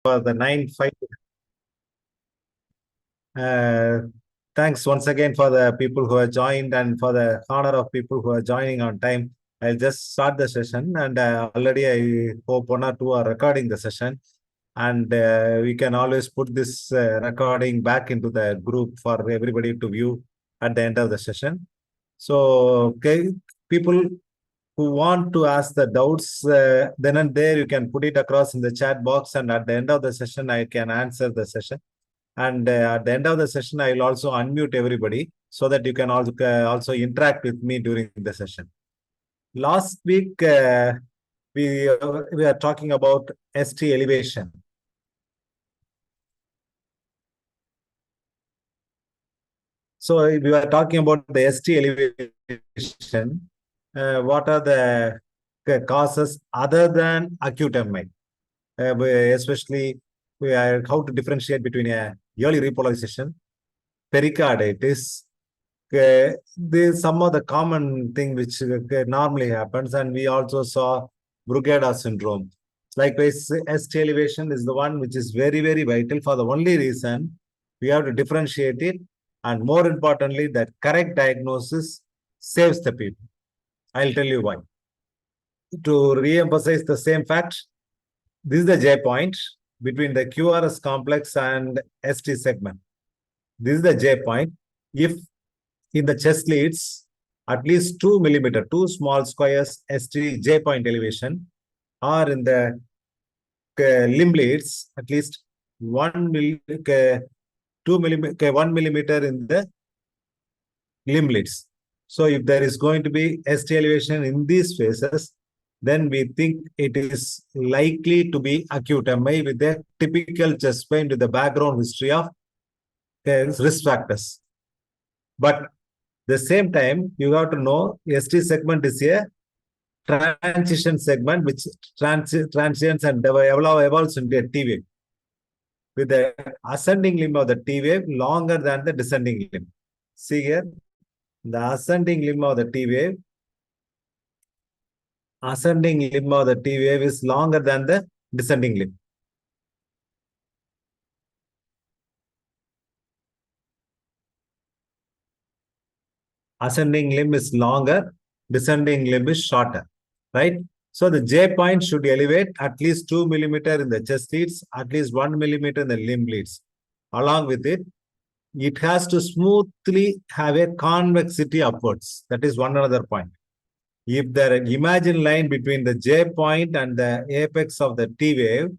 for the 9-5. Thanks once again for the people who have joined and for the honor of people who are joining on time. I'll just start the session, and already I hope one or two are recording the session, and we can always put this recording back into the group for everybody to view at the end of the session. So, okay, people who want to ask the doubts, then and there you can put it across in the chat box, and at the end of the session, I can answer the session. And at the end of the session, I will also unmute everybody so that you can also interact with me during the session. Last week, we are talking about ST elevation. So we were talking about the ST elevation. What are the causes other than acute MI? Especially, how to differentiate between early repolarization, pericarditis. There's some of the common thing which normally happens, and we also saw Brugada syndrome. Likewise, ST elevation is the one which is very, very vital for the only reason we have to differentiate it, and more importantly, that correct diagnosis saves the people. I'll tell you why. To re-emphasize the same fact, this is the J point between the QRS complex and ST segment. This is the J point. If in the chest leads, at least 2 millimeter, 2 small squares ST J point elevation, or in the limb leads, at least 1 millimeter in the limb leads. So if there is going to be ST elevation in these phases, then we think it is likely to be acute MI with a typical chest pain with the background history of risk factors. But the same time, you have to know ST segment is a transition segment which transients and evolves into a T wave, with the ascending limb of the T wave longer than the descending limb. See here, the ascending limb of the T wave is longer than the descending limb. Ascending limb is longer, descending limb is shorter, right? So the J point should elevate at least 2 millimeter in the chest leads, at least 1 millimeter in the limb leads. Along with it, it has to smoothly have a convexity upwards. That is one another point. If the imagine line between the J point and the apex of the T wave,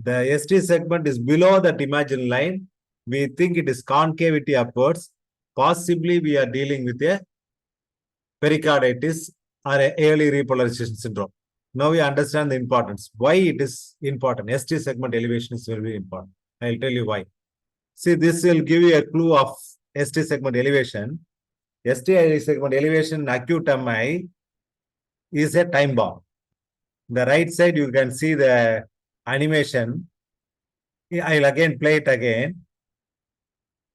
the ST segment is below that imagine line, we think it is concavity upwards. Possibly we are dealing with a pericarditis or a early repolarization syndrome. Now we understand the importance. Why it is important? ST segment elevation is very important. I'll tell you why. See, this will give you a clue of ST segment elevation. ST segment elevation in acute MI is a time bomb. The right side, you can see the animation. I'll again play it again.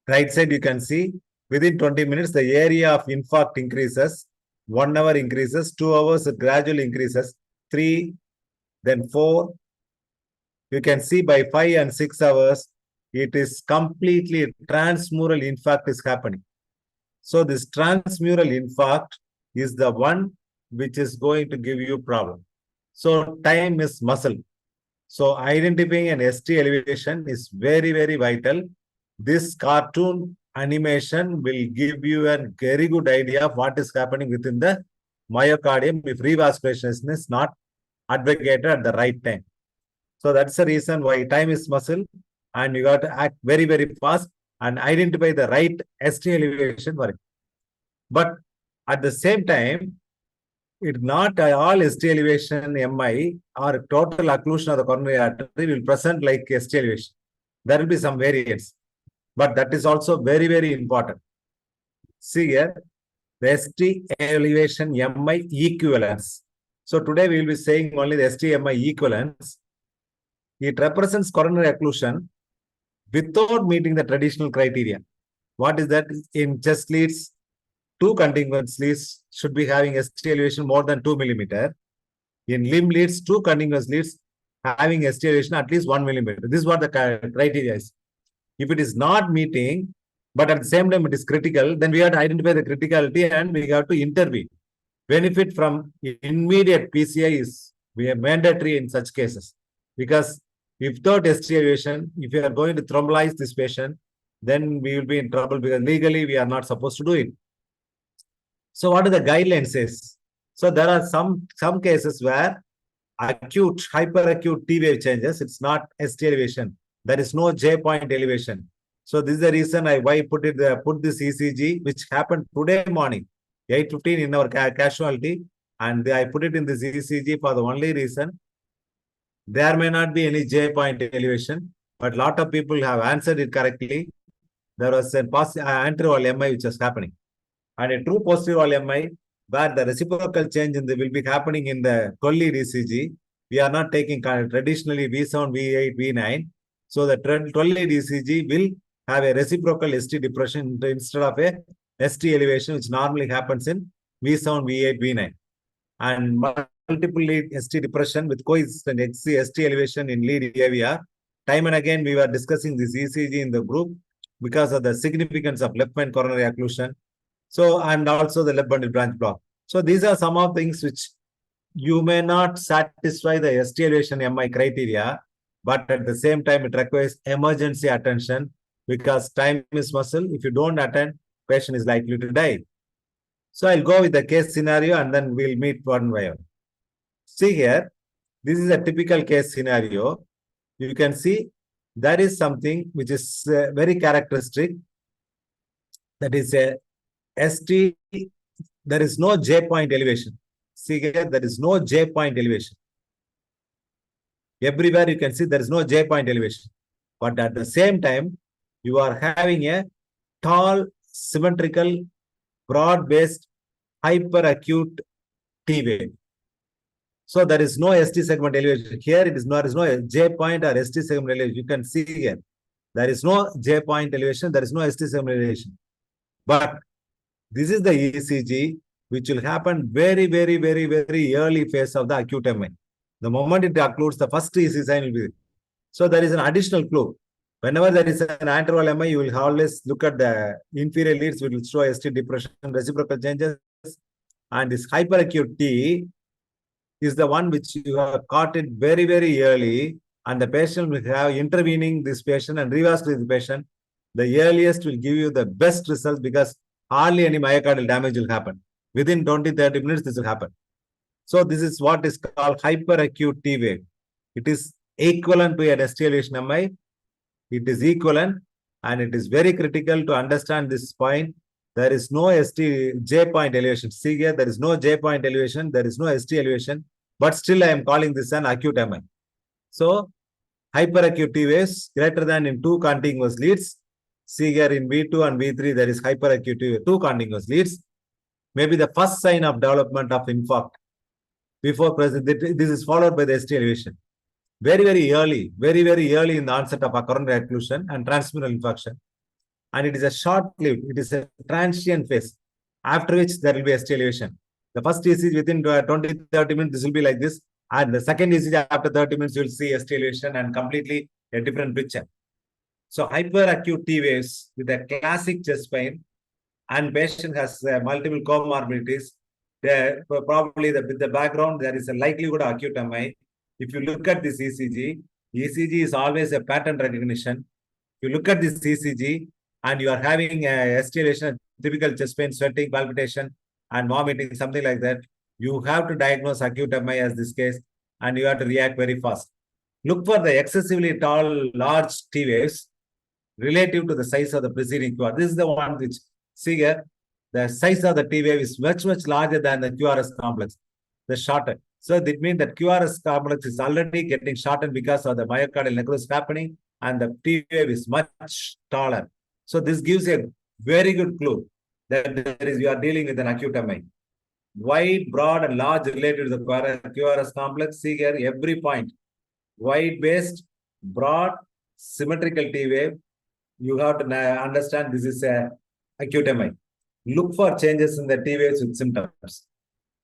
Right side, you can see within 20 minutes, the area of infarct increases. 1 hour increases. 2 hours, it gradually increases. 3, then 4. You can see by 5 and 6 hours, it is completely transmural infarct is happening. So this transmural infarct is the one which is going to give you problem. So time is muscle. So identifying an ST elevation is very, very vital. This cartoon animation will give you a very good idea of what is happening within the myocardium if revascularization is not advocated at the right time. So that's the reason why time is muscle, and you got to act very, very fast and identify the right ST elevation for it. But at the same time, it's not all ST elevation MI or total occlusion of the coronary artery will present like ST elevation. There will be some variants, but that is also very, very important. See here, the ST elevation MI equivalence. So today we will be saying only the ST MI equivalence. It represents coronary occlusion without meeting the traditional criteria. What is that? In chest leads, 2 contiguous leads should be having ST elevation more than 2 millimeter. In limb leads, 2 contiguous leads having ST elevation at least 1 millimeter. This is what the criteria is. If it is not meeting, but at the same time it is critical, then we have to identify the criticality and we have to intervene. Benefit from immediate PCI is mandatory in such cases, because if without ST elevation, if you are going to thrombolize this patient, then we will be in trouble because legally we are not supposed to do it. So what do the guidelines says? So there are some cases where acute, hyperacute T wave changes, it's not ST elevation. There is no J point elevation. So this is the reason why put this ECG, which happened today morning, 8:15 in our casualty, and I put it in this ECG for the only reason there may not be any J point elevation, but a lot of people have answered it correctly. There was an anterior MI which was happening, and a true posterior MI where the reciprocal change will be happening in the 12-lead ECG. We are not taking traditionally V7, V8, V9. So the 12-lead ECG will have a reciprocal ST depression instead of a ST elevation, which normally happens in V7, V8, V9. And multiple lead ST depression with coexistent ST elevation in lead AVR. Time and again, we were discussing this ECG in the group because of the significance of left main coronary occlusion. So, and also the left bundle branch block. So these are some of things which you may not satisfy the ST elevation MI criteria, but at the same time, it requires emergency attention because time is muscle. If you don't attend, patient is likely to die. So I'll go with the case scenario and then we'll meet one by one. See here, this is a typical case scenario. You can see there is something which is very characteristic. That is a ST, there is no J point elevation. See here, there is no J point elevation. Everywhere you can see there is no J point elevation. But at the same time, you are having a tall, symmetrical, broad-based, hyperacute T wave. So there is no ST segment elevation. Here it is not, there is no J point or ST segment elevation. You can see here. There is no J point elevation, there is no ST segment elevation. But this is the ECG, which will happen very, very, very, very early phase of the acute MI. The moment it occludes, the first ECG sign will be there. So there is an additional clue. Whenever there is an anterior MI, you will always look at the inferior leads, which will show ST depression, reciprocal changes. And this hyperacute T is the one which you have caught it very, very early. And the patient will have intervening this patient and revasculate the patient. The earliest will give you the best results because hardly any myocardial damage will happen. Within 20-30 minutes, this will happen. So this is what is called hyperacute T wave. It is equivalent to a ST elevation MI. It is equivalent, and it is very critical to understand this point. There is no J point elevation. See here, there is no J point elevation. There is no ST elevation. But still, I am calling this an acute MI. So, hyperacute T waves greater than in 2 contiguous leads. See here in V2 and V3, there is hyperacute T wave, 2 contiguous leads. Maybe the first sign of development of infarct. Before present, this is followed by the ST elevation. Very, very early in the onset of a coronary occlusion and transmural infarction. And it is a short-lived, it is a transient phase, after which there will be ST elevation. The first ECG within 20-30 minutes, this will be like this. And the second ECG after 30 minutes, you will see ST elevation and completely a different picture. So hyperacute T waves with a classic chest pain and patient has multiple comorbidities. Probably with the background, there is a likelihood of acute MI. If you look at this ECG is always a pattern recognition. If you look at this ECG and you are having a ST elevation, typical chest pain, sweating, palpitation, and vomiting, something like that, you have to diagnose acute MI as this case, and you have to react very fast. Look for the excessively tall, large T waves relative to the size of the preceding QR. This is the one which, see here, the size of the T wave is much, much larger than the QRS complex, the shorter. So that means that QRS complex is already getting shortened because of the myocardial necrosis happening, and the T wave is much taller. So this gives a very good clue that you are dealing with an acute MI. Wide, broad, and large related to the QRS complex. See here, every point. Wide-based, broad, symmetrical T wave. You have to understand this is a acute MI. Look for changes in the T waves with symptoms.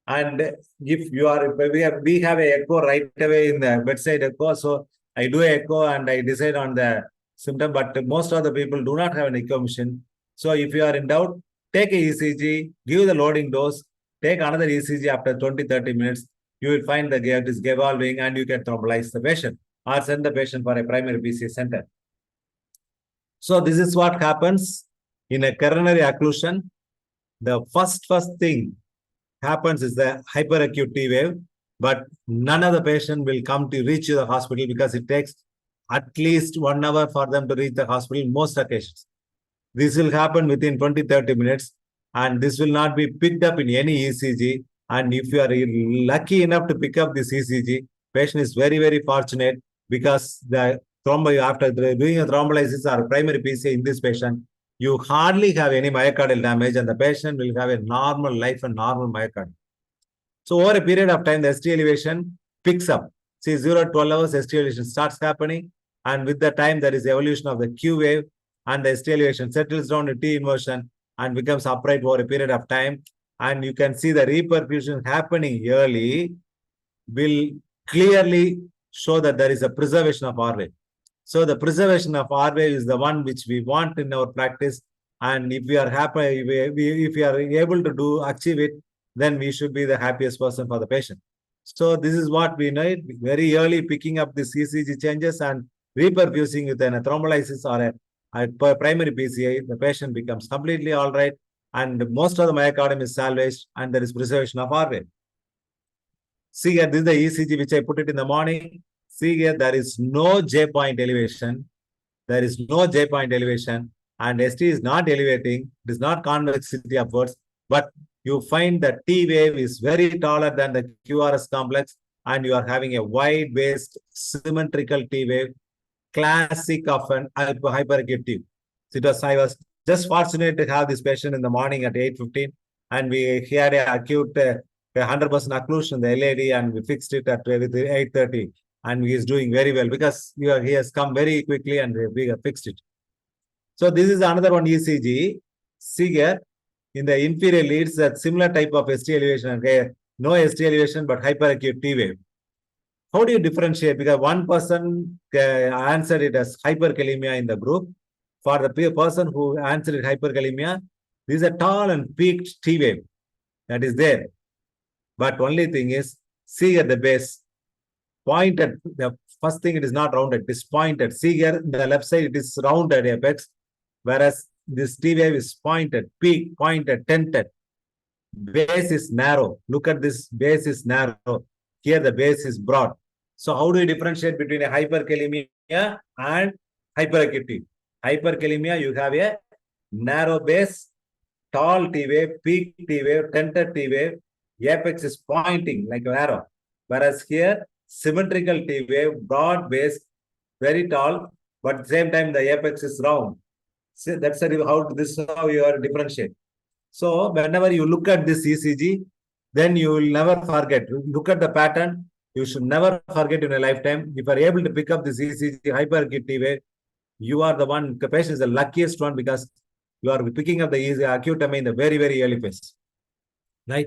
And if you are, we have a echo right away in the bedside echo. So I do echo and I decide on the symptom, but most of the people do not have an echo machine. So if you are in doubt, take a ECG, give the loading dose, take another ECG after 20-30 minutes. You will find the gap is evolving and you can thrombolyze the patient or send the patient for a primary PCA center. So this is what happens in a coronary occlusion. The first thing happens is the hyperacute T wave, but none of the patient will come to reach the hospital because it takes at least 1 hour for them to reach the hospital in most occasions. This will happen within 20-30 minutes, and this will not be picked up in any ECG. And if you are lucky enough to pick up this ECG, patient is very, very fortunate because the after doing a thrombolysis or primary PCA in this patient, you hardly have any myocardial damage and the patient will have a normal life and normal myocardium. So over a period of time, the ST elevation picks up. See, 0 to 12 hours, ST elevation starts happening. And with the time, there is evolution of the Q wave and the ST elevation settles down to T inversion and becomes upright over a period of time. And you can see the reperfusion happening early will clearly show that there is a preservation of R wave. So the preservation of R wave is the one which we want in our practice. And if we are happy, if we are able to achieve it, then we should be the happiest person for the patient. So this is what we need, very early picking up the ECG changes and reperfusing with an thrombolysis or a primary PCA, the patient becomes completely all right. And most of the myocardium is salvaged and there is preservation of R wave. See here, this is the ECG which I put it in the morning. See here, there is no J point elevation. There is no J point elevation and ST is not elevating. It is not convexity upwards, but you find that T wave is very taller than the QRS complex and you are having a wide-based symmetrical T wave, classic of an hyperacute T. I was just fortunate to have this patient in the morning at 8:15 and he had an acute 100% occlusion in the LAD and we fixed it at 8:30 and he is doing very well because he has come very quickly and we have fixed it. So this is another one ECG. See here, in the inferior leads, that similar type of ST elevation, okay? No ST elevation, but hyperacute T wave. How do you differentiate? Because one person answered it as hyperkalemia in the group. For the person who answered it hyperkalemia, this is a tall and peaked T wave that is there. But only thing is, see at the base, pointed. The first thing, it is not rounded, it is pointed. See here, the left side, it is rounded apex, whereas this T wave is pointed, peak, pointed, tented. Base is narrow. Look at this, base is narrow. Here the base is broad. So how do you differentiate between a hyperkalemia and hyperacute? Hyperkalemia, you have a narrow base, tall T wave, peak T wave, tented T wave. Apex is pointing like an arrow. Whereas here, symmetrical T wave, broad base, very tall, but at the same time the apex is round. So that's how you are differentiate. So whenever you look at this ECG, then you will never forget. Look at the pattern. You should never forget in a lifetime. If you are able to pick up this ECG hyperacute T wave, you are the one, the patient is the luckiest one because you are picking up the acute MI in the very, very early phase. Right?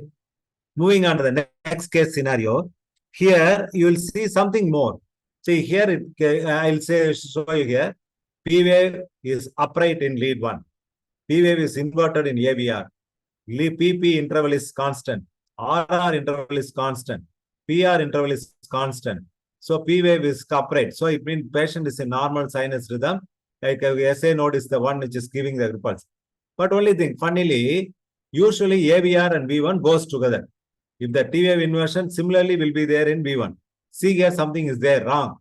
Moving on to the next case scenario. Here you will see something more. See here, I'll show you here. P wave is upright in lead 1. P wave is inverted in AVR. PP interval is constant. RR interval is constant. PR interval is constant. So P wave is upright. So it means patient is in normal sinus rhythm. Like SA node is the one which is giving the repulse. But only thing, funnily, usually AVR and V1 goes together. If the T wave inversion similarly will be there in V1. See here, something is there wrong.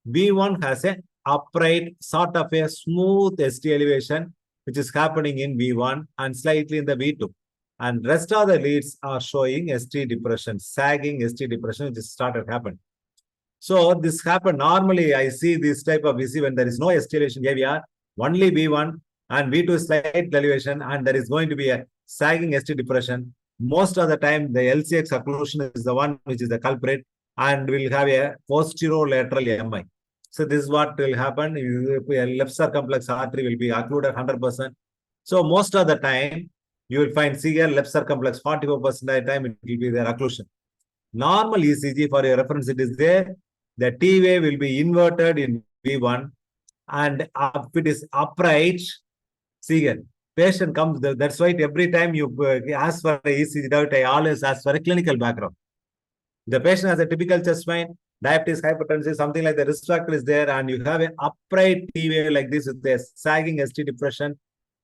V1 has a upright, sort of a smooth ST elevation, which is happening in V1 and slightly in the V2. And rest of the leads are showing ST depression, sagging ST depression, which started happening. So this happened. Normally, I see this type of VC when there is no ST elevation AVR, only V1 and V2 slight elevation, and there is going to be a sagging ST depression. Most of the time, the LCX occlusion is the one which is the culprit and will have a posterolateral MI. So this is what will happen. Left circumflex artery will be occluded 100%. So most of the time, You will find, see here, left circumflex, 44% of the time it will be their occlusion. Normal ECG, for your reference, it is there. The T wave will be inverted in V1, and if it is upright, see here, patient comes, that's why every time you ask for a ECG doubt, I always ask for a clinical background. The patient has a typical chest pain, diabetes, hypertension, something like the risk factor is there, and you have an upright T wave like this with a sagging ST depression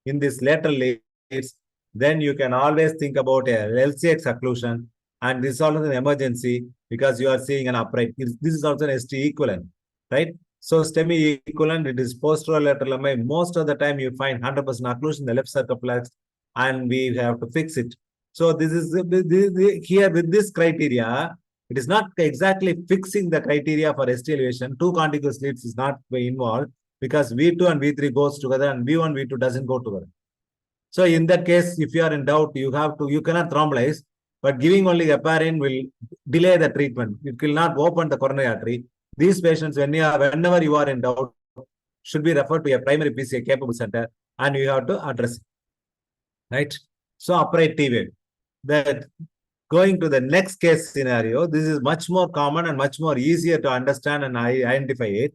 in this lateral leads, then you can always think about a LCX occlusion, and this is also an emergency because you are seeing an upright. This is also an ST equivalent, right? So STEMI equivalent, it is posterolateral MI. Most of the time you find 100% occlusion in the left circumflex, and we have to fix it. So this is here with this criteria, it is not exactly fixing the criteria for ST elevation. Two contiguous leads is not involved because V2 and V3 goes together and V1, V2 doesn't go together. So in that case, if you are in doubt, you cannot thrombolyze, but giving only heparin will delay the treatment. It will not open the coronary artery. These patients, whenever you are in doubt, should be referred to a primary PCI capable center, and you have to address it. Right? So upright T wave. That going to the next case scenario, this is much more common and much more easier to understand and identify it.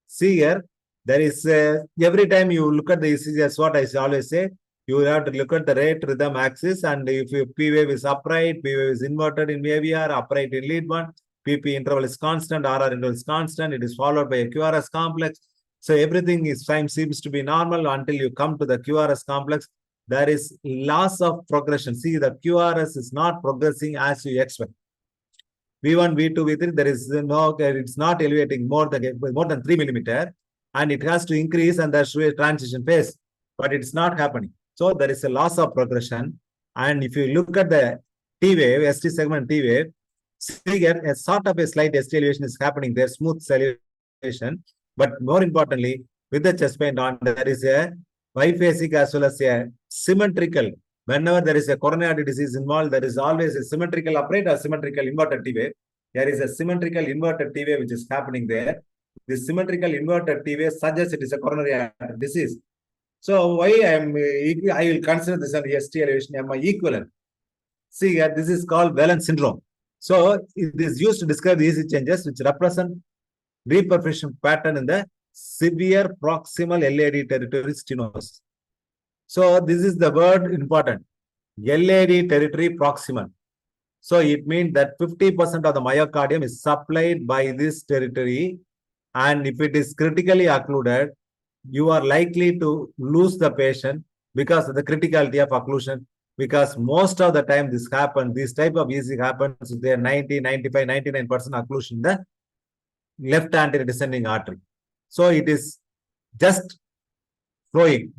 See here, there is every time you look at the ECG, that's what I always say. You have to look at the rate rhythm axis, and if your P wave is upright, P wave is inverted in AVR, upright in lead 1, PP interval is constant, RR interval is constant, it is followed by a QRS complex. So everything is fine, seems to be normal until you come to the QRS complex. There is loss of progression. See, the QRS is not progressing as you expect. V1, V2, V3, there is no, it's not elevating more than 3 millimeter, and it has to increase, and there should be a transition phase, but it's not happening. So there is a loss of progression. And if you look at the T wave, ST segment T wave, see here, a sort of a slight ST elevation is happening there, smooth elevation. But more importantly, with the chest pain on, there is a biphasic as well as a symmetrical. Whenever there is a coronary artery disease involved, there is always a symmetrical upright or symmetrical inverted T wave. There is a symmetrical inverted T wave which is happening there. This symmetrical inverted T wave suggests it is a coronary artery disease. So why I will consider this an ST elevation MI equivalent. See here, this is called Whelan syndrome. So it is used to describe the ECG changes which represent reperfusion pattern in the severe proximal LAD territory stenosis. So this is the word important. LAD territory proximal. So it means that 50% of the myocardium is supplied by this territory, and if it is critically occluded, you are likely to lose the patient because of the criticality of occlusion, because most of the time this happens, this type of ECG happens with their 90, 95, 99% occlusion in the left anterior descending artery. So it is just flowing.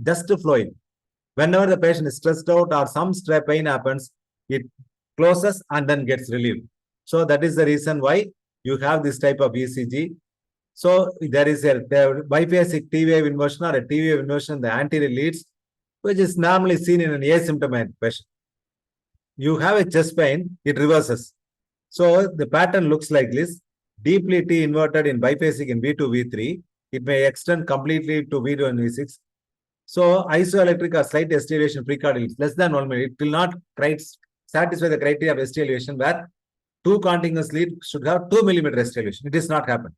Whenever the patient is stressed out or some pain happens, it closes and then gets relieved. So that is the reason why you have this type of ECG. So there is a biphasic T wave inversion or a T wave inversion in the anterior leads, which is normally seen in an asymptomatic patient. You have a chest pain, it reverses. So the pattern looks like this: deeply T inverted in biphasic in V2, V3. It may extend completely to V2 and V6. So isoelectric or slight ST elevation precardial less than 1 minute. It will not satisfy the criteria of ST elevation where two continuous leads should have 2 millimeter ST elevation. It is not happened.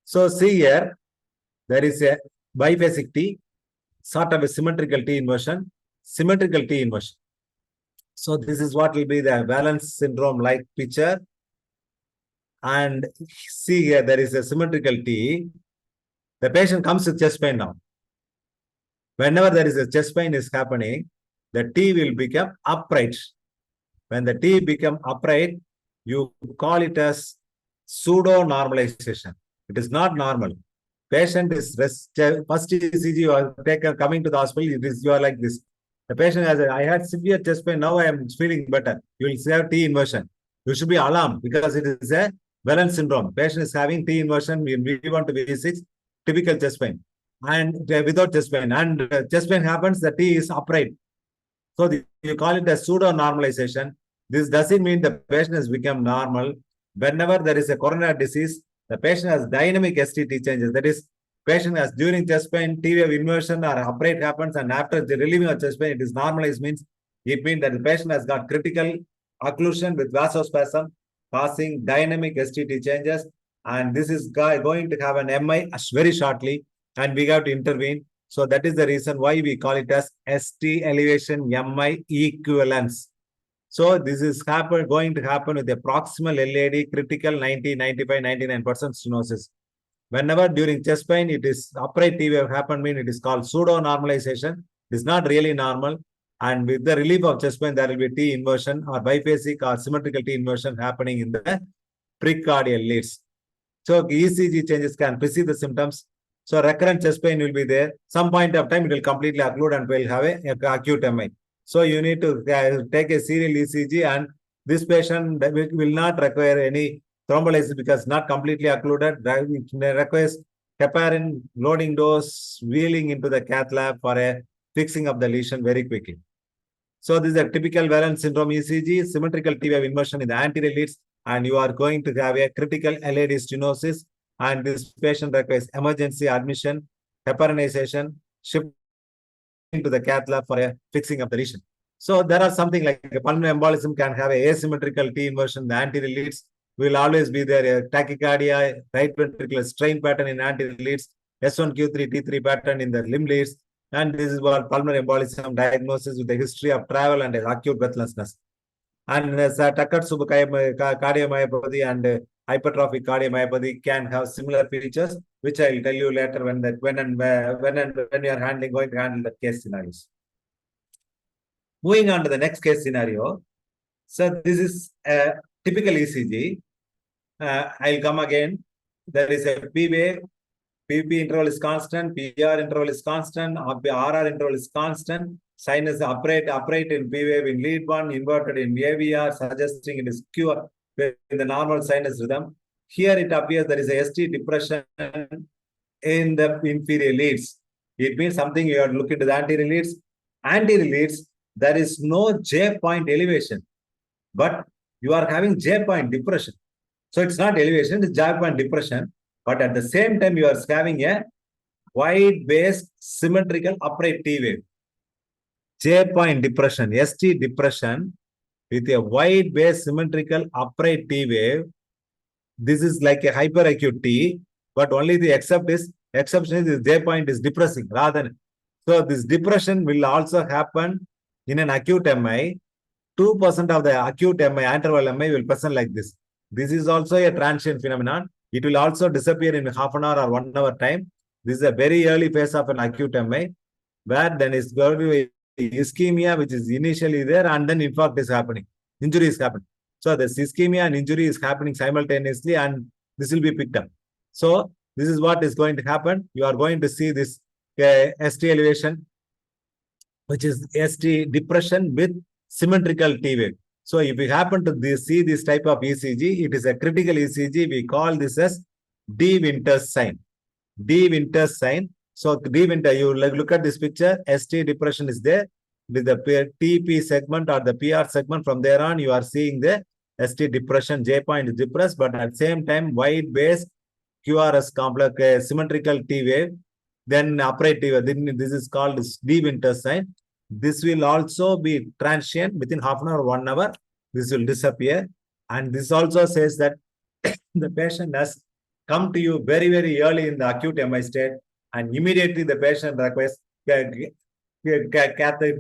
So see here, there is a biphasic T, sort of a symmetrical T inversion, symmetrical T inversion. So this is what will be the Whelan syndrome like picture. And see here, there is a symmetrical T. The patient comes with chest pain now. Whenever there is a chest pain is happening, the T will become upright. When the T become upright, you call it as pseudo-normalization. It is not normal. Patient is first ECG you are taken coming to the hospital. You are like this. The patient has I had severe chest pain. Now I am feeling better. You will have T inversion. You should be alarmed because it is a Whelan syndrome. Patient is having T inversion in V1 to V6, typical chest pain, and without chest pain. And chest pain happens, the T is upright. So you call it a pseudo-normalization. This doesn't mean the patient has become normal. Whenever there is a coronary disease, the patient has dynamic STT changes. That is, patient has during chest pain, T wave inversion or upright happens, and after the relieving of chest pain, it is normalized, means it means that the patient has got critical occlusion with vasospasm causing dynamic STT changes, and this is going to have an MI very shortly, and we have to intervene. So that is the reason why we call it as ST elevation MI equivalence. So this is going to happen with a proximal LAD critical 90, 95, 99% stenosis. Whenever during chest pain, it is upright T wave happen, mean it is called pseudo normalization. It is not really normal. And with the relief of chest pain, there will be T inversion or biphasic or symmetrical T inversion happening in the precordial leads. So ECG changes can precede the symptoms. So recurrent chest pain will be there. Some point of time, it will completely occlude and will have a acute MI. So you need to take a serial ECG, and this patient will not require any thrombolysis because not completely occluded. It requires heparin loading dose, wheeling into the cath lab for a fixing of the lesion very quickly. So this is a typical Wallens syndrome ECG, symmetrical T wave inversion in the anterior leads, and you are going to have a critical LAD stenosis, and this patient requires emergency admission, heparinization, shift into the cath lab for a fixing of the lesion. So there are something like a pulmonary embolism can have a asymmetrical T inversion in the anterior leads. Will always be there a tachycardia, right ventricular strain pattern in anterior leads, S1Q3, T3 pattern in the limb leads, and this is what pulmonary embolism diagnosis with the history of travel and acute breathlessness. And Takotsubo cardiomyopathy and hypertrophic cardiomyopathy can have similar features, which I will tell you later when you are going to handle the case scenarios. Moving on to the next case scenario. So this is a typical ECG. I'll come again. There is a P wave. PP interval is constant. PR interval is constant. RR interval is constant. Sinus upright in P wave in lead 1, inverted in AVR, suggesting it is Q in the normal sinus rhythm. Here it appears there is a ST depression in the inferior leads. It means something you are looking to the anterior leads. Anterior leads, there is no J point elevation, but you are having J point depression. So it's not elevation, it's J point depression. But at the same time, you are having a wide-based symmetrical upright T wave. J point depression, ST depression with a wide-based symmetrical upright T wave. This is like a hyperacute T, but only the exception is the J point is depressing rather than. So this depression will also happen in an acute MI. 2% of the acute MI, interval MI will present like this. This is also a transient phenomenon. It will also disappear in half an hour or 1 hour time. This is a very early phase of an acute MI, where then is going to be ischemia, which is initially there, and then infarct is happening. Injury is happening. So the ischemia and injury is happening simultaneously, and this will be picked up. So this is what is going to happen. You are going to see this ST elevation, which is ST depression with symmetrical T wave. So if we happen to see this type of ECG, it is a critical ECG. We call this as D Winters sign. D Winters sign. So D Winter, you look at this picture, ST depression is there with the TP segment or the PR segment. From there on, you are seeing the ST depression. J point is depressed, but at the same time, wide base QRS complex symmetrical T wave. Then upright T wave. Then this is called D Winters sign. This will also be transient within half an hour, 1 hour. This will disappear. And this also says that the patient has come to you very, very early in the acute MI state, and immediately the patient requests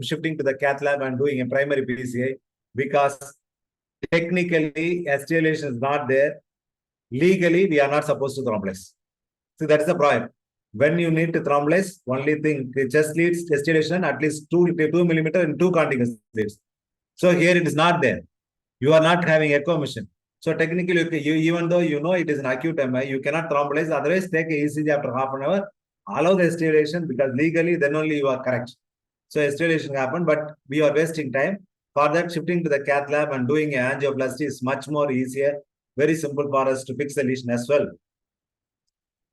shifting to the cath lab and doing a primary PCI, because technically ST elevation is not there. Legally, we are not supposed to thrombolyze. So that is the problem. When you need to thrombolyze, only thing, the chest leads, ST elevation at least 2 millimeter in 2 contiguous leads. So here it is not there. You are not having echo emission. So technically, even though you know it is an acute MI, you cannot thrombolyze. Otherwise, take a ECG after half an hour, allow the ST elevation, because legally then only you are correct. So ST elevation happened, but we are wasting time. For that, shifting to the cath lab and doing an angioplasty is much more easier. Very simple for us to fix the lesion as well.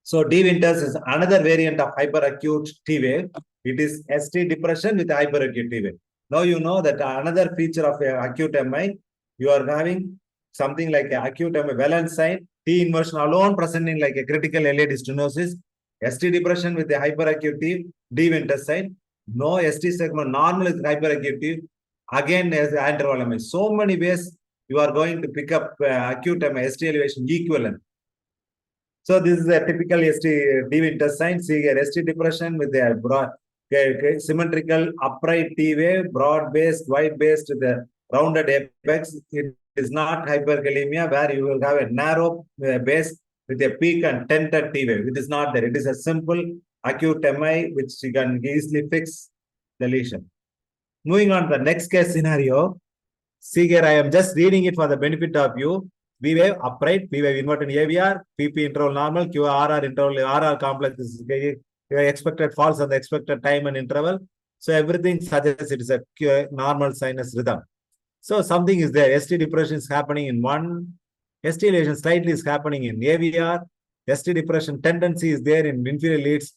So D Winters is another variant of hyperacute T wave. It is ST depression with hyperacute T wave. Now you know that another feature of acute MI, you are having something like acute MI Wallens sign, T inversion alone presenting like a critical LAD stenosis. ST depression with the hyperacute deep intestine. No ST segment, normal is hyperacute. Again, as interval MI. So many ways you are going to pick up acute MI, ST elevation equivalent. So this is a typical ST deep intestine. See here, ST depression with the broad, symmetrical upright T wave, broad-based, wide-based, the rounded apex. It is not hyperkalemia where you will have a narrow base with a peak and tented T wave. It is not there. It is a simple acute MI which you can easily fix the lesion. Moving on to the next case scenario. See here, I am just reading it for the benefit of you. V wave upright, V wave inverted AVR, PP interval normal, QRR interval, RR complex is expected falls on the expected time and interval. So everything suggests it is a normal sinus rhythm. So something is there. ST depression is happening in one. ST lesion slightly is happening in AVR. ST depression tendency is there in inferior leads.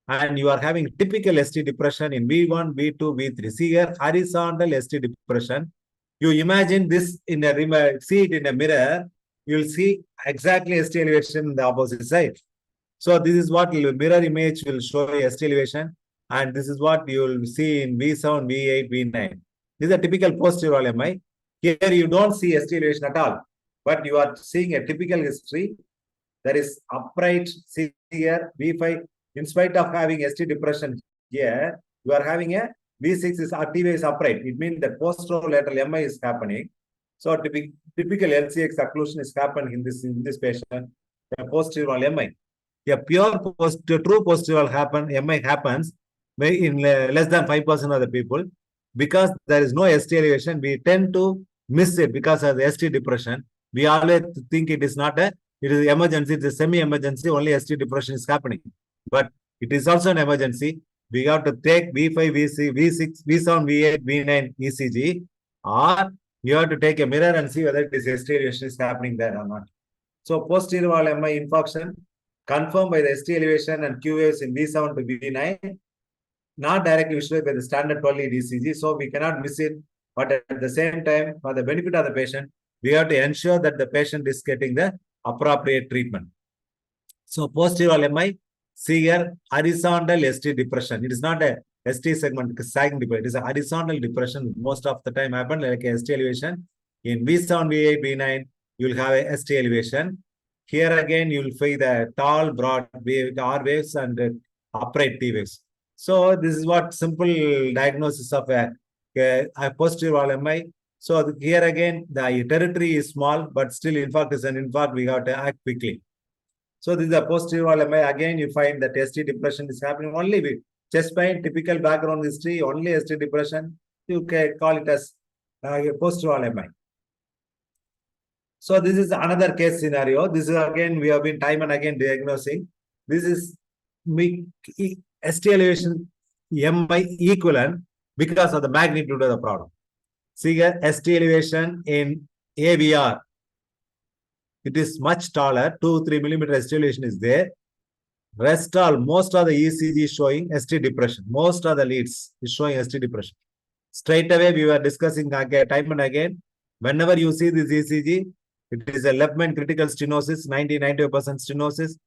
And you are having typical ST depression in V1, V2, V3. See here, horizontal ST depression. You imagine this in a see it in a mirror, you will see exactly ST elevation in the opposite side. So this is what mirror image will show ST elevation, and this is what you will see in V7, V8, V9. This is a typical posterior MI. Here you don't see ST elevation at all, but you are seeing a typical history. There is upright. See here, V5. In spite of having ST depression here, you are having a V6 is T wave is upright. It means that posterolateral MI is happening. So typical LCX occlusion is happening in this patient. A posterior MI. A true posterior MI happens in less than 5% of the people. Because there is no ST elevation, we tend to miss it because of the ST depression. We always think it is not it is emergency, it is semi-emergency, only ST depression is happening. But it is also an emergency. We have to take V5, V6, V6, V7, V8, V9 ECG, or you have to take a mirror and see whether it is ST elevation is happening there or not. So posterior wall MI infarction confirmed by the ST elevation and Q waves in V7 to V9, not directly visualized by the standard 12 lead ECG. So we cannot miss it. But at the same time, for the benefit of the patient, we have to ensure that the patient is getting the appropriate treatment. So posterior MI. See here, horizontal ST depression. It is not a ST segment sagging depression. It is a horizontal depression. Most of the time happen like a ST elevation. In V7, V8, V9, you will have a ST elevation. Here again, you will find the tall, broad wave, R waves and upright T waves. So this is what simple diagnosis of a posterior MI. So here again, the territory is small, but still infarct is an infarct. We have to act quickly. So this is a posterior MI. Again, you find that ST depression is happening only with chest pain, typical background history, only ST depression. You can call it as posterior MI. So this is another case scenario. This is again, we have been time and again diagnosing. This is ST elevation MI equivalent because of the magnitude of the problem. See here, ST elevation in AVR. It is much taller, 2-3 millimeter ST elevation is there. Most of the ECG is showing ST depression. Most of the leads is showing ST depression. Straight away, we were discussing again, time and again. Whenever you see this ECG, it is a left main critical stenosis, 90-95% stenosis,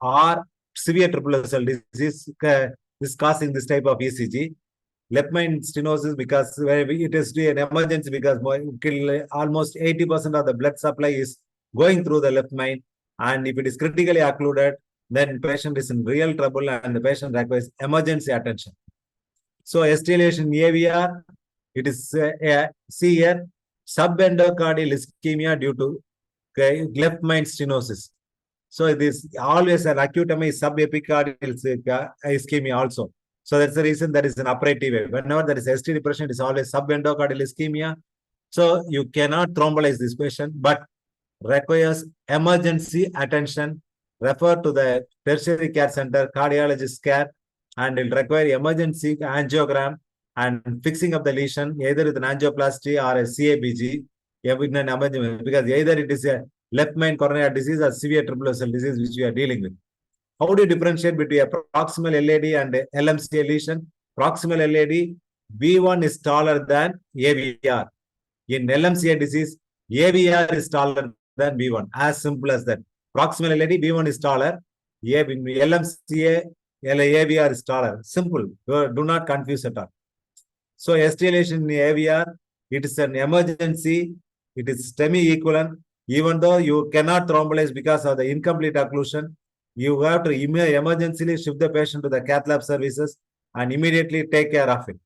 or severe triple cell disease is causing this type of ECG. Left main stenosis because it is an emergency because almost 80% of the blood supply is going through the left main, and if it is critically occluded, then patient is in real trouble and the patient requires emergency attention. So ST elevation AVR, it is see here, subendocardial ischemia due to left main stenosis. So it is always an acute MI subepicardial ischemia also. So that's the reason there is an upright T wave. Whenever there is ST depression, it is always subendocardial ischemia. So you cannot thrombolize this patient, but requires emergency attention. Refer to the tertiary care center, cardiologist care, and it will require emergency angiogram and fixing of the lesion, either with an angioplasty or a CABG, because either it is a left main coronary disease or severe triple vessel disease which we are dealing with. How do you differentiate between a proximal LAD and a LMCA lesion? Proximal LAD, V1 is taller than AVR. In LMCA disease, AVR is taller than V1. As simple as that. Proximal LAD, V1 is taller. LMCA, AVR is taller. Simple. Do not confuse at all. So ST elevation in AVR, it is an emergency. It is semi-equivalent. Even though you cannot thrombolize because of the incomplete occlusion, you have to emergently shift the patient to the cath lab services and immediately take care of it.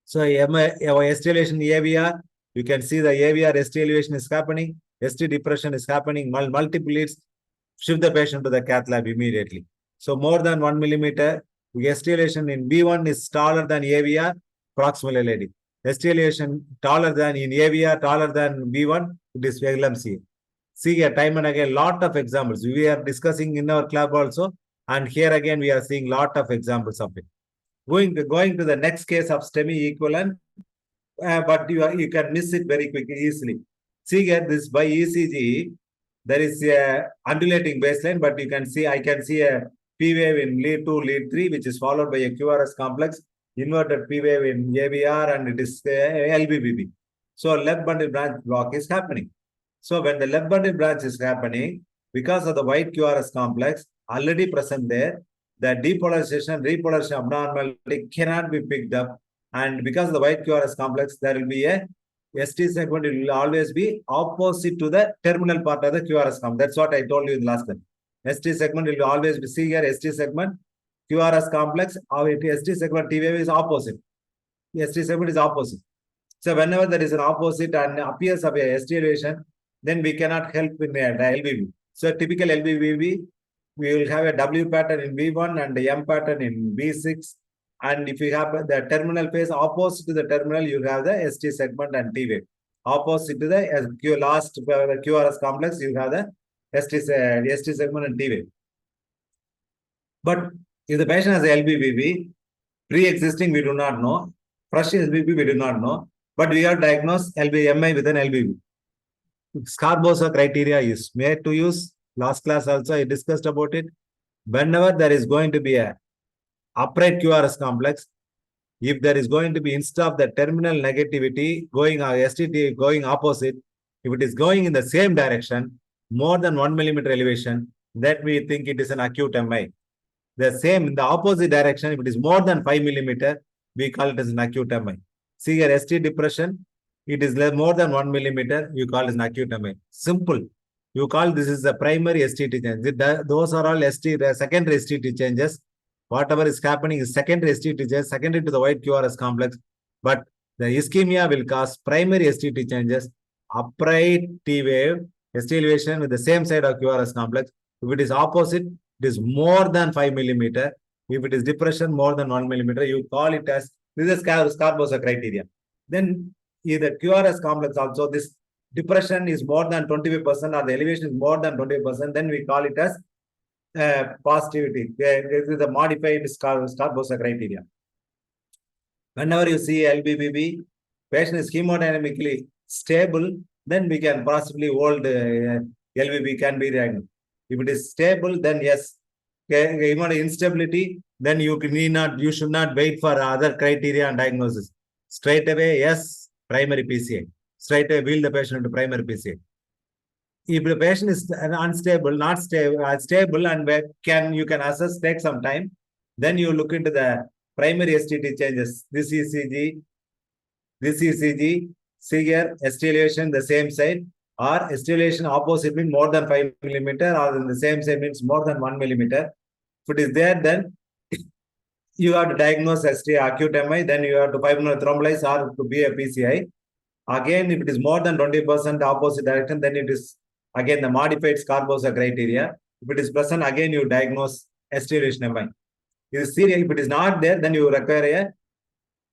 So ST elevation AVR, you can see the AVR ST elevation is happening, ST depression is happening, multiple leads, shift the patient to the cath lab immediately. So more than 1 millimeter, ST elevation in B1 is taller than AVR, proximal LAD. ST elevation taller than in AVR, taller than B1, it is LMC. See here, time and again, lot of examples. We are discussing in our club also, and here again, we are seeing lot of examples of it. Going to the next case of STEMI equivalent, but you can miss it very quickly, easily. See here, this by ECG, there is a undulating baseline, but you can see, I can see a P wave in lead 2, lead 3, which is followed by a QRS complex, inverted P wave in AVR, and it is LBBB. So left bundle branch block is happening. So when the left bundle branch is happening, because of the white QRS complex already present there, the depolarization, repolarization abnormality cannot be picked up. And because of the white QRS complex, there will be a ST segment, it will always be opposite to the terminal part of the QRS complex. That's what I told you in the last time. ST segment will always be, see here, ST segment, QRS complex, or ST segment T wave is opposite. ST segment is opposite. So whenever there is an opposite and appears of a ST elevation, then we cannot help in the LBB. So typical LBB, we will have a W pattern in V1 and the M pattern in V6. And if you have the terminal phase opposite to the terminal, you have the ST segment and T wave. Opposite to the last QRS complex, you have the ST segment and T wave. But if the patient has LBBB, pre-existing, we do not know. Fresh LBB, we do not know. But we have diagnosed LBMI with an LBB. Scarbosa criteria is made to use. Last class also I discussed about it. Whenever there is going to be a upright QRS complex, if there is going to be, instead of the terminal negativity going STT going opposite, if it is going in the same direction, more than 1 millimeter elevation, that we think it is an acute MI. The same in the opposite direction, if it is more than 5 millimeter, we call it as an acute MI. See here, ST depression, it is more than 1 millimeter, you call it as an acute MI. Simple. You call this is the primary STT change. Those are all secondary STT changes. Whatever is happening is secondary STT changes, secondary to the white QRS complex. But the ischemia will cause primary STT changes, upright T wave, ST elevation with the same side of QRS complex. If it is opposite, it is more than 5 millimeter. If it is depression more than 1 millimeter, you call it as, this is Scarbosa criteria. Then either QRS complex also, this depression is more than 25% or the elevation is more than 20%, then we call it as positivity. This is the modified Scarbosa criteria. Whenever you see LBBB, patient is hemodynamically stable, then we can possibly hold LBB can be diagnosed. If it is stable, then yes. Instability, then you should not wait for other criteria and diagnosis. Straight away, yes, primary PCI. Straight away, wheel the patient to primary PCI. If the patient is unstable, not stable, and you can assess, take some time, then you look into the primary STT changes. This ECG, see here, ST elevation the same side, or ST elevation opposite means more than 5 millimeter, or in the same side means more than 1 millimeter. If it is there, then you have to diagnose ST acute MI, then you have to pulmonary thrombolyze or to be a PCI. Again, if it is more than 20% opposite direction, then it is again the modified Scarbosa criteria. If it is present, again you diagnose ST elevation MI. If it is not there, then you require a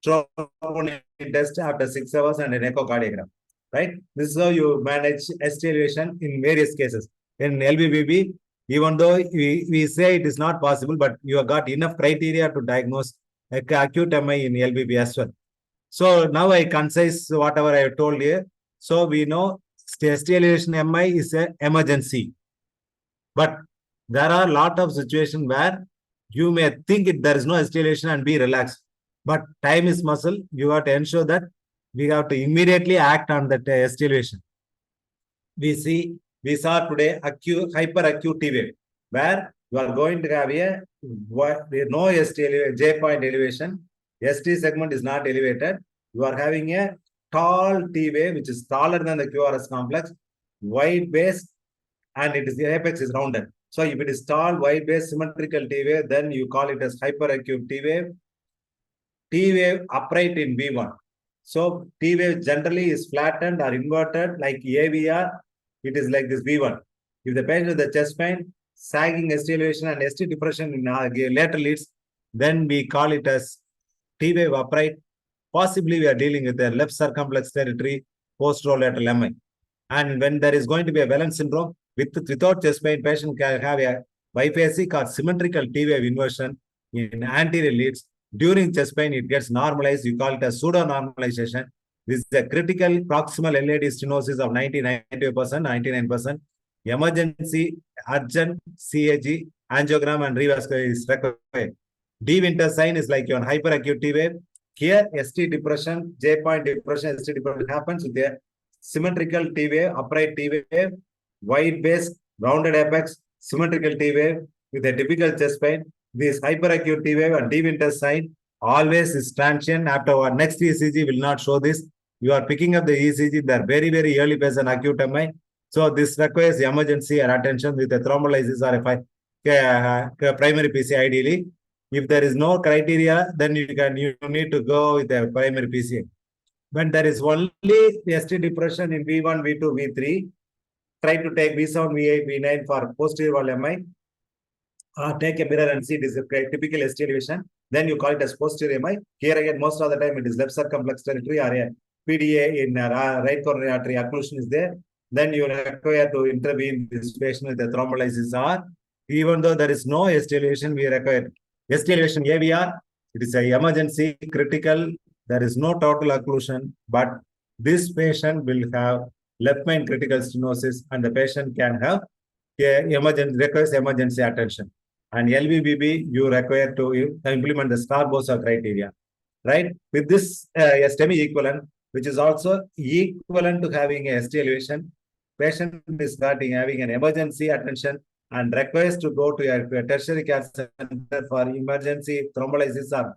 troponin test after 6 hours and an echocardiogram. Right? This is how you manage ST elevation in various cases. In LBBB, even though we say it is not possible, but you have got enough criteria to diagnose acute MI in LBB as well. So now I concise whatever I have told you. So we know ST elevation MI is an emergency. But there are a lot of situations where you may think there is no ST elevation and be relaxed. But time is muscle. You have to ensure that we have to immediately act on that ST elevation. We saw today hyperacute T wave. where you are going to have a no J point elevation. ST segment is not elevated. You are having a tall T wave, which is taller than the QRS complex, wide base, and the apex is rounded. So if it is tall, wide base, symmetrical T wave, then you call it as hyperacute T wave. T wave upright in V1. So T wave generally is flattened or inverted like AVR. It is like this V1. If the patient with the chest pain, sagging ST elevation and ST depression in lateral leads, then we call it as T wave upright. Possibly we are dealing with the left circumflex territory, posterolateral MI. And when there is going to be a Wellen syndrome, without chest pain, patient can have a biphasic or symmetrical T wave inversion in anterior leads. During chest pain, it gets normalized. You call it a pseudo-normalization. This is a critical proximal LAD stenosis of 90%, 99%. Emergency, urgent CAG, angiogram, and revascular is required. D winter sign is like your hyperacute T wave. Here, ST depression, J point depression, ST depression happens with a symmetrical T wave, upright T wave, wide base, rounded apex, symmetrical T wave with a typical chest pain. This hyperacute T wave and D winter sign always is transient. After our next ECG will not show this. You are picking up the ECG, they are very, very early phase and acute MI. So this requires emergency or attention with a thrombolysis or a primary PC ideally. If there is no criteria, then you need to go with a primary PCA. When there is only ST depression in V1, V2, V3, try to take V7, V8, V9 for posterior wall MI. Take a mirror and see this is a typical ST elevation. Then you call it as posterior MI. Here again, most of the time it is left circumflex territory or a PDA in right coronary artery occlusion is there. Then you require to intervene this patient with the thrombolysis or even though there is no ST elevation, we require ST elevation AVR. It is an emergency, critical. There is no total occlusion, but this patient will have left main critical stenosis and the patient can have requires emergency attention. And LVBB, you require to implement the Star-Bosa criteria, right? With this STEMI equivalent, which is also equivalent to having a ST elevation, patient is starting having an emergency attention and requires to go to a tertiary care center for emergency thrombolysis or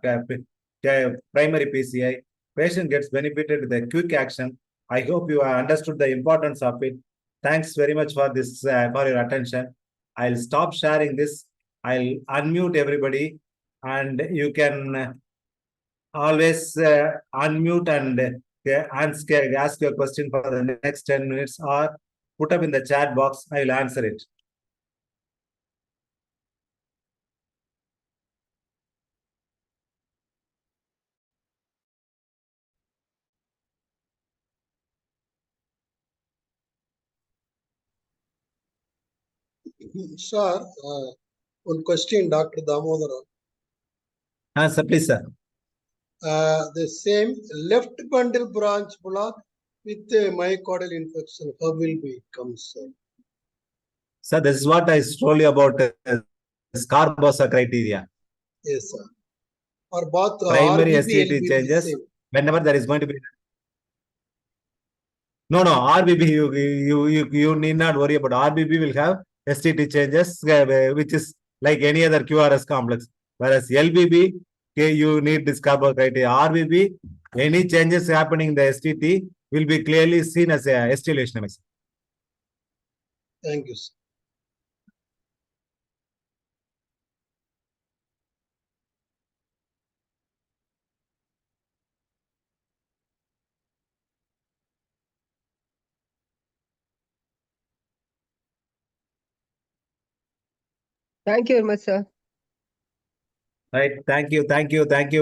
primary PCI. Patient gets benefited with a quick action. I hope you have understood the importance of it. Thanks very much for this, for your attention. I'll stop sharing this. I'll unmute everybody and you can always unmute and ask your question for the next 10 minutes or put up in the chat box. I will answer it. Sir, one question, Dr. Damodara. Sir, please, sir. The same left bundle branch block with myocardial infection, how will be come, sir? Sir, this is what I told you about Star-Bosa criteria. Yes, sir. Or both primary RBB ST changes whenever there is going to be. No, RBB, you need not worry about. RBB will have STT changes, which is like any other QRS complex. Whereas LBB, you need this Star-Bosa criteria. RBB, any changes happening in the STT will be clearly seen as a ST elevation. Thank you, sir. Thank you very much, sir. Right. Thank you,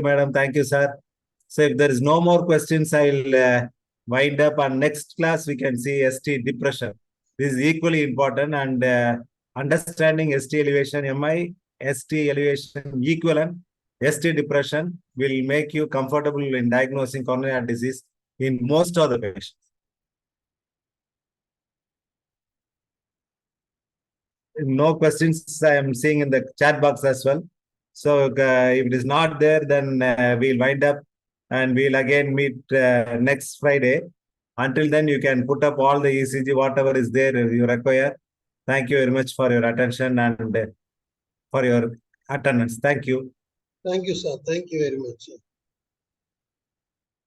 madam. Thank you, sir. So if there is no more questions, I'll wind up. And next class, we can see ST depression. This is equally important and understanding ST elevation, MI, ST elevation equivalent, ST depression will make you comfortable in diagnosing coronary heart disease in most of the patients. No questions I am seeing in the chat box as well. So if it is not there, then we'll wind up and we'll again meet next Friday. Until then, you can put up all the ECG, whatever is there you require. Thank you very much for your attention and for your attendance. Thank you. Thank you, sir. Thank you very much, sir.